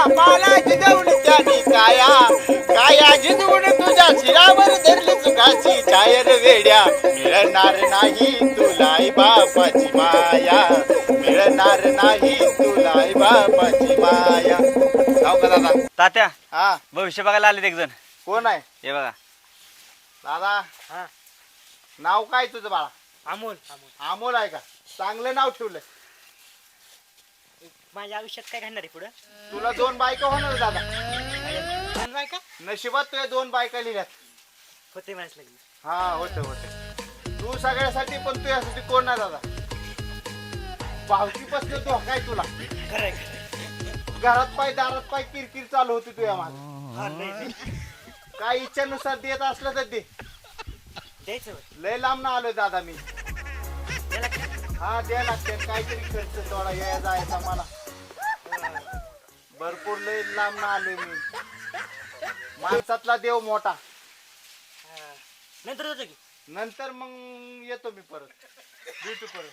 बापाला जिजवली त्याने काया काया जिजवून तुझ्या शिरावर धरली सुखाची छायर वेड्या मिळणार नाही तुला आई बापाची माया मिळणार नाही तुला आई बापाची माया जाऊ का दादा तात्या हा भविष्य बघायला आले एक जण. कोण आहे हे बघा. दादा हा नाव काय तुझं बाळा अमोल अमोल अमोल आहे का चांगलं नाव ठेवलंय माझ्या आयुष्यात काय घडणार आहे पुढं तुला 2 बायका होणार दादा दोन बायका नशिबात तुझ्या 2 बायका लिहिल्यात होते म्हणायच लागली हा होते होते तू सगळ्यासाठी पण तुझ्यासाठी कोण नाही दादा भावकीपासून धोका आहे तुला खरंय घरात पाय दारात पाय किरकिर चालू होती तुझ्या मागे हा नाही काय इच्छेनुसार देत असलं तर दे द्यायचं होय. लय लांब ना आलोय दादा मी द्यायला का? हा द्या लागते काहीतरी खर्च थोडा या जायचा मला भरपूर लय लांब ना आलोय मी माणसातला देव मोठा हा. नंतर होतं की नंतर मग येतो मी परत भेटू परत